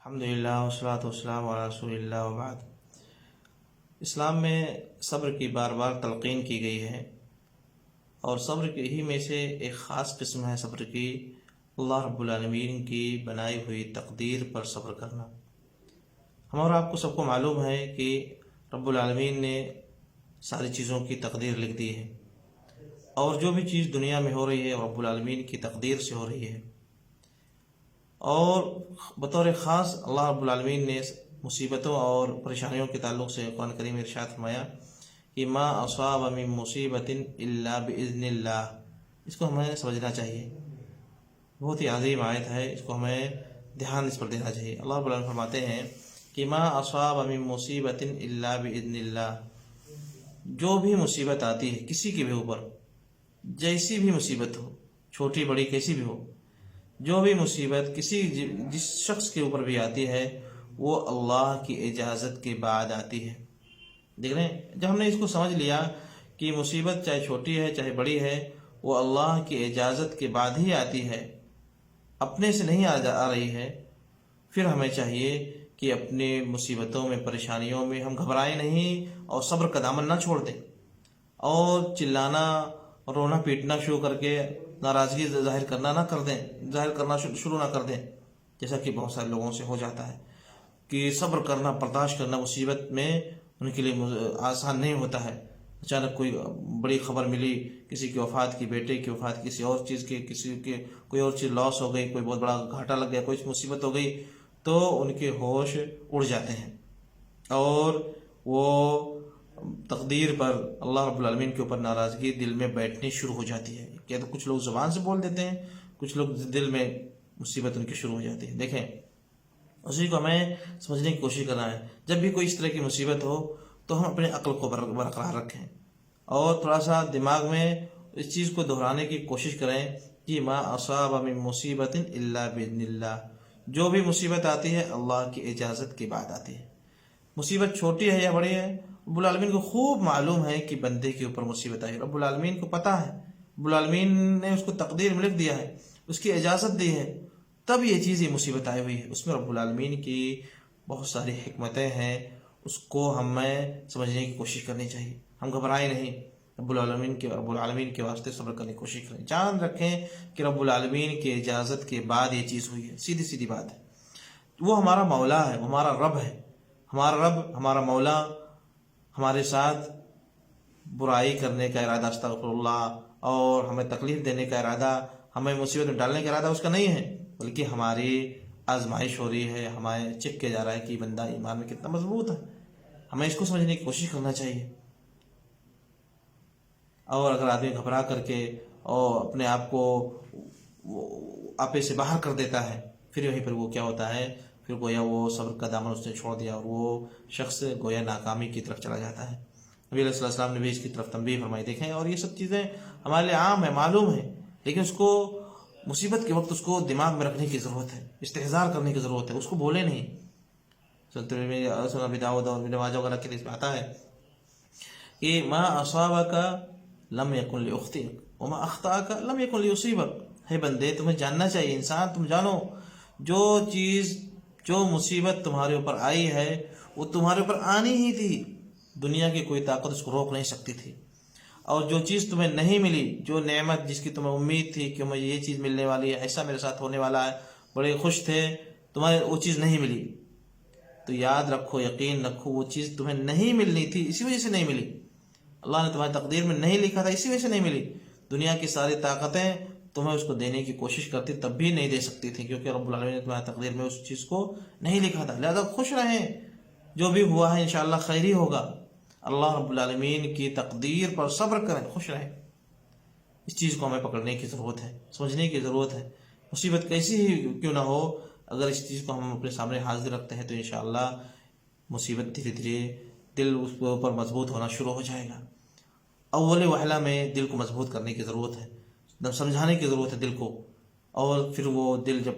الحمدللہ والصلاۃ والسلام علی رسول اللہ وبعد۔ اسلام میں صبر کی بار بار تلقین کی گئی ہے، اور صبر کے ہی میں سے ایک خاص قسم ہے صبر کی اللہ رب العالمین کی بنائی ہوئی تقدیر پر صبر کرنا۔ ہم اور آپ کو سب کو معلوم ہے کہ رب العالمین نے ساری چیزوں کی تقدیر لکھ دی ہے، اور جو بھی چیز دنیا میں ہو رہی ہے رب العالمین کی تقدیر سے ہو رہی ہے۔ اور بطور خاص اللہ رب العالمین نے مصیبتوں اور پریشانیوں کے تعلق سے قرآن کریم میں ارشاد فرمایا کہ ما اصاب من مصیبت الا باذن اللہ۔ اس کو ہمیں سمجھنا چاہیے، بہت ہی عظیم آیت ہے، اس کو ہمیں دھیان اس پر دینا چاہیے۔ اللہ رب العالمین فرماتے ہیں کہ ما اصاب من مصیبت الا باذن اللہ، جو بھی مصیبت آتی ہے کسی کے بھی اوپر، جیسی بھی مصیبت ہو، چھوٹی بڑی کیسی بھی ہو، جو بھی مصیبت جس شخص کے اوپر بھی آتی ہے وہ اللہ کی اجازت کے بعد آتی ہے۔ دیکھ رہے ہیں، جب ہم نے اس کو سمجھ لیا کہ مصیبت چاہے چھوٹی ہے چاہے بڑی ہے وہ اللہ کی اجازت کے بعد ہی آتی ہے، اپنے سے نہیں آ رہی ہے، پھر ہمیں چاہیے کہ اپنے مصیبتوں میں پریشانیوں میں ہم گھبرائیں نہیں اور صبر کا دامن نہ چھوڑ دیں، اور چلانا رونا پیٹنا شروع کر کے ناراضگی ظاہر کرنا شروع نہ کر دیں، جیسا کہ بہت سارے لوگوں سے ہو جاتا ہے کہ صبر کرنا برداشت کرنا مصیبت میں ان کے لیے آسان نہیں ہوتا ہے۔ اچانک کوئی بڑی خبر ملی، کسی کی وفات کی، بیٹے کی وفات، کسی اور چیز کی، کسی کے کوئی اور چیز لاس ہو گئی، کوئی بہت بڑا گھاٹا لگ گیا، کوئی مصیبت ہو گئی، تو ان کے ہوش اڑ جاتے ہیں اور وہ تقدیر پر اللہ رب العالمین کے اوپر ناراضگی دل میں بیٹھنی شروع ہو جاتی ہے۔ کیا تو کچھ لوگ زبان سے بول دیتے ہیں، کچھ لوگ دل میں مصیبت ان کی شروع ہو جاتی ہے۔ دیکھیں، اسی کو ہمیں سمجھنے کی کوشش کرنا ہے۔ جب بھی کوئی اس طرح کی مصیبت ہو تو ہم اپنے عقل کو برقرار رکھیں اور تھوڑا سا دماغ میں اس چیز کو دہرانے کی کوشش کریں کہ ما اصاب من مصیبت الا باذن اللہ، جو بھی مصیبت آتی ہے اللہ کی اجازت کے بعد آتی ہے۔ مصیبت چھوٹی ہے یا بڑی ہے، رب العالمین کو خوب معلوم ہے کہ بندے کے اوپر مصیبت آئی، رب العالمین کو پتہ ہے، رب العالمین نے اس کو تقدیر میں لکھ دیا ہے، اس کی اجازت دی ہے، تب یہ چیز یہ مصیبت آئی ہوئی ہے۔ اس میں رب العالمین کی بہت ساری حکمتیں ہیں، اس کو ہمیں سمجھنے کی کوشش کرنی چاہیے۔ ہم گھبرائیں نہیں، رب العالمین کے واسطے صبر کرنے کی کوشش کریں، جان رکھیں کہ رب العالمین کی اجازت کے بعد یہ چیز ہوئی ہے، سیدھی سیدھی بات ہے۔ وہ ہمارا مولا ہے، وہ ہمارا رب ہے، ہمارا رب ہمارا مولا ہمارے ساتھ برائی کرنے کا ارادہ، استغفر اللہ، اور ہمیں تکلیف دینے کا ارادہ، ہمیں مصیبت میں ڈالنے کا ارادہ اس کا نہیں ہے، بلکہ ہماری آزمائش ہو رہی ہے، ہمیں چیک کیا جا رہا ہے کہ بندہ ایمان میں کتنا مضبوط ہے۔ ہمیں اس کو سمجھنے کی کوشش کرنا چاہیے۔ اور اگر آدمی گھبرا کر کے اور اپنے آپ کو آپے سے باہر کر دیتا ہے، پھر وہیں پر وہ کیا ہوتا ہے، پھر گویا وہ صبر کا دامن اس نے چھوڑ دیا اور وہ شخص گویا ناکامی کی طرف چلا جاتا ہے۔ نبی علیہ السلام نے بھی اس کی طرف تنبیہ فرمائی۔ دیکھیں، اور یہ سب چیزیں ہمارے لیے عام ہیں، معلوم ہے، لیکن اس کو مصیبت کے وقت اس کو دماغ میں رکھنے کی ضرورت ہے، استحضار کرنے کی ضرورت ہے، اس کو بولے نہیں۔ سنن ابی داؤد اور ابن ماجہ وغیرہ کے لیے بات ہے کہ ما اصابک لم یکن لیخطئک وما اخطأک لم یکن لیصیبک۔ ہے بندے، تمہیں جاننا چاہیے، انسان تم جانو، جو مصیبت تمہارے اوپر آئی ہے وہ تمہارے اوپر آنی ہی تھی، دنیا کی کوئی طاقت اس کو روک نہیں سکتی تھی۔ اور جو چیز تمہیں نہیں ملی، جو نعمت جس کی تمہیں امید تھی کہ مجھے یہ چیز ملنے والی ہے، ایسا میرے ساتھ ہونے والا ہے، بڑے خوش تھے، تمہیں وہ چیز نہیں ملی، تو یاد رکھو، یقین رکھو، وہ چیز تمہیں نہیں ملنی تھی، اسی وجہ سے نہیں ملی، اللہ نے تمہاری تقدیر میں نہیں لکھا تھا، اسی وجہ سے نہیں ملی۔ دنیا کی ساری طاقتیں تمہیں اس کو دینے کی کوشش کرتی تب بھی نہیں دے سکتی تھی، کیونکہ رب العالمین نے تمہاری تقدیر میں اس چیز کو نہیں لکھا تھا۔ لہذا خوش رہیں، جو بھی ہوا ہے انشاءاللہ خیر ہی ہوگا۔ اللہ رب العالمین کی تقدیر پر صبر کریں، خوش رہیں۔ اس چیز کو ہمیں پکڑنے کی ضرورت ہے، سمجھنے کی ضرورت ہے۔ مصیبت کیسی ہی کیوں نہ ہو، اگر اس چیز کو ہم اپنے سامنے حاضر رکھتے ہیں تو انشاءاللہ مصیبت دھیرے دھیرے دل اس کے اوپر مضبوط ہونا شروع ہو جائے گا۔ اول وہلہ میں دل کو مضبوط کرنے کی ضرورت ہے، سمجھانے کی ضرورت ہے دل کو، اور پھر وہ دل جب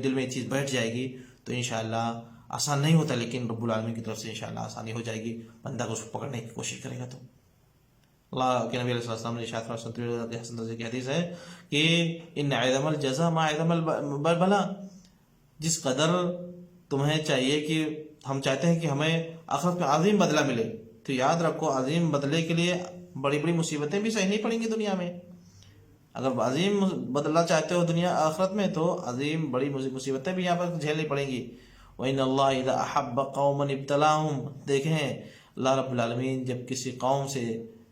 دل میں چیز بیٹھ جائے گی تو انشاءاللہ آسان نہیں ہوتا، لیکن رب العالمین کی طرف سے انشاءاللہ آسانی ہو جائے گی، بندہ کو اس کو پکڑنے کی کوشش کرے گا تو۔ اللہ کے نبی علیہ السلام نے ارشاد فرمایا، حسن رضی کی حدیث ہے کہ ان عدم الجزاء ما عدم البلا، جس قدر تمہیں چاہیے کہ ہم چاہتے ہیں کہ ہمیں آخرت میں عظیم بدلہ ملے، تو یاد رکھو عظیم بدلے کے لیے بڑی بڑی مصیبتیں بھی سہنی پڑیں گی دنیا میں۔ اگر عظیم بدلہ چاہتے ہو دنیا آخرت میں تو عظیم بڑی مصیبتیں بھی یہاں پر جھیلنی پڑیں گی۔ وَإِنَّ اللَّهَ إِذَا أَحَبَّ قَوْمًا ابْتَلَاهُمْ، دیکھیں اللہ رب العالمین جب کسی قوم سے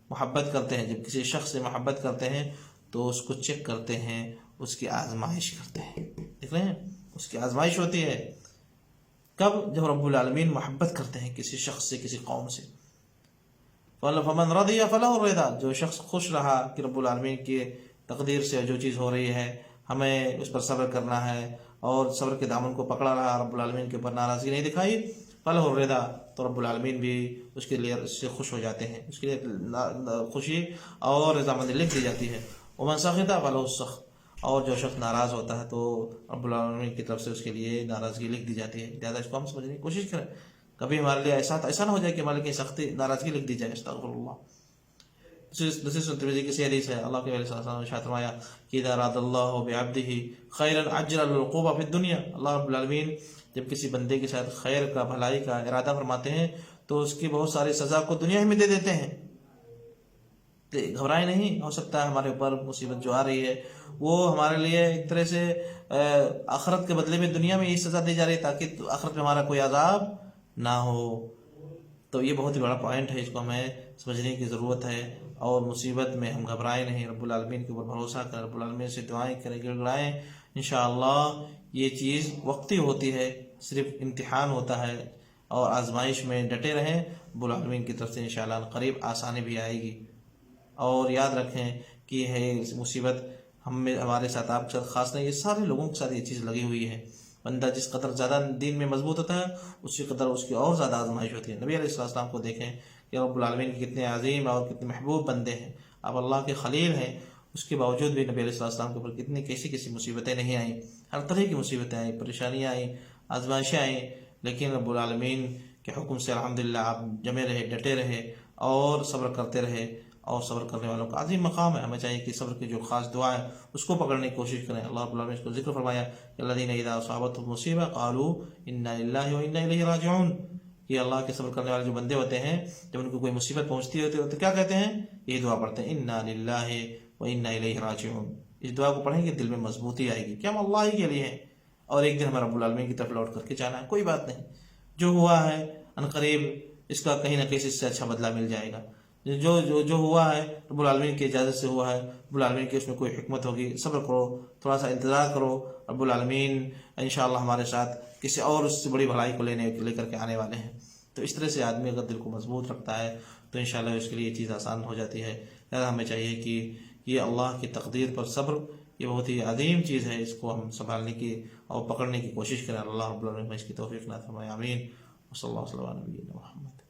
محبت کرتے ہیں، جب کسی شخص سے محبت کرتے ہیں تو اس کو چیک کرتے ہیں، اس کی آزمائش کرتے ہیں۔ دیکھ رہے ہیں، اس کی آزمائش ہوتی ہے کب؟ جب رب العالمین محبت کرتے ہیں کسی شخص سے، کسی قوم سے۔ فَمَنْ رَضِيَ فَلَهُ الرِّضَا، جو شخص خوش رہا کہ رب العالمین کی تقدیر سے جو چیز ہو رہی ہے ہمیں اس پر صبر کرنا ہے، اور صبر کے دامن کو پکڑا رہا، رب العالمین کے اوپر ناراضگی نہیں دکھائی، فَلَهُ الرِّضَا، تو رب العالمین بھی اس کے لیے اس سے خوش ہو جاتے ہیں، اس کے لیے خوشی اور رضامندی لکھ دی جاتی ہے۔ وَمَنْ سَخِطَ فَلَهُ السَّخْطُ، اور جو شخص ناراض ہوتا ہے تو رب العالمین کی طرف سے اس کے لیے ناراضگی لکھ دی جاتی ہے۔ لہٰذا اس کو ہم سمجھنے کی کوشش کریں، کبھی ہمارے لیے ایسا نہ ہو جائے کہ ہمارے لیے سختی ناراضگی لکھ دی جائے۔ استغفر اللہ۔ دوسری سنن ترمذی کی حدیث ہے، اللہ کے علیہ وسلم نے ارشاد فرمایا کہ اذا اراد اللہ بعبده خیرا عجل العقوبہ فی الدنیا، اللہ رب العالمین جب کسی بندے کے ساتھ خیر کا، بھلائی کا ارادہ فرماتے ہیں تو اس کی بہت ساری سزا کو دنیا ہی میں دے دیتے ہیں۔ گھبرائے نہیں، ہو سکتا ہے ہمارے اوپر مصیبت جو آ رہی ہے وہ ہمارے لیے ایک طرح سے آخرت کے بدلے میں دنیا میں یہ سزا دی جا رہی ہے تاکہ آخرت میں ہمارا کوئی عذاب نہ ہو۔ تو یہ بہت ہی بڑا پوائنٹ ہے، اس کو ہمیں سمجھنے کی ضرورت ہے، اور مصیبت میں ہم گھبرائیں نہیں، رب العالمین کے اوپر بھروسہ کریں، رب العالمین سے دعائیں کریں، گڑ گڑائیں۔ انشاءاللہ یہ چیز وقتی ہوتی ہے، صرف امتحان ہوتا ہے، اور آزمائش میں ڈٹے رہیں، رب العالمین کی طرف سے انشاءاللہ قریب آسانی بھی آئے گی۔ اور یاد رکھیں کہ یہ ہے مصیبت ہمارے ساتھ، آپ کے ساتھ خاص نہیں، یہ سارے لوگوں کے ساتھ یہ چیز لگی ہوئی ہے۔ بندہ جس قدر زیادہ دین میں مضبوط ہوتا ہے اسی قدر اس کی اور زیادہ آزمائش ہوتی ہے۔ نبی علیہ السلام کو دیکھیں کہ رب العالمین کے کتنے عظیم اور کتنے محبوب بندے ہیں، آپ اللہ کے خلیل ہیں، اس کے باوجود بھی نبی علیہ السلام کے اوپر کتنی کیسی مصیبتیں نہیں آئیں، ہر طرح کی مصیبتیں آئیں، پریشانیاں آئیں، آزمائشیں آئیں، لیکن رب العالمین کے حکم سے الحمدللہ آپ جمے رہے، ڈٹے رہے اور صبر کرتے رہے، اور صبر کرنے والوں کا عظیم مقام ہے۔ ہمیں چاہیے کہ صبر کی جو خاص دعا ہے اس کو پکڑنے کی کوشش کریں۔ اللہ رب العالمین نے اس کو ذکر فرمایا کہ الذین اذا اصابتهم مصیبہ قالوا انا للہ وانا الیہ راجعون، کہ اللہ کے صبر کرنے والے جو بندے ہوتے ہیں جب ان کو کوئی مصیبت پہنچتی ہوتی ہے تو کیا کہتے ہیں؟ یہ دعا پڑھتے ہیں، انا للہ وانا الیہ راجعون۔ اس دعا کو پڑھیں گے دل میں مضبوطی آئے گی کہ ہم اللہ ہی کے لیے ہیں، اور ایک دن ہمیں رب العالمین کی طرف لوٹ کر کے جانا ہے، کوئی بات نہیں، جو ہوا ہے عنقریب اس کا کہیں نہ کہیں اس سے اچھا بدلہ مل جائے گا۔ جو ہوا ہے رب العالمین کی اجازت سے ہوا ہے، رب العالمین کی اس میں کوئی حکمت ہوگی، صبر کرو، تھوڑا سا انتظار کرو، رب العالمین انشاءاللہ ہمارے ساتھ کسی اور اس سے بڑی بھلائی کو لے کر کے آنے والے ہیں۔ تو اس طرح سے آدمی اگر دل کو مضبوط رکھتا ہے تو انشاءاللہ اس کے لیے یہ چیز آسان ہو جاتی ہے۔ لہذا ہمیں چاہیے کہ یہ اللہ کی تقدیر پر صبر یہ بہت ہی عظیم چیز ہے، اس کو ہم سنبھالنے کی اور پکڑنے کی کوشش کریں۔ اللہ رب العالمین اس کی توفیق عطا فرمائے، آمین۔ وصلی اللہ وسلم علی نبینا محمد۔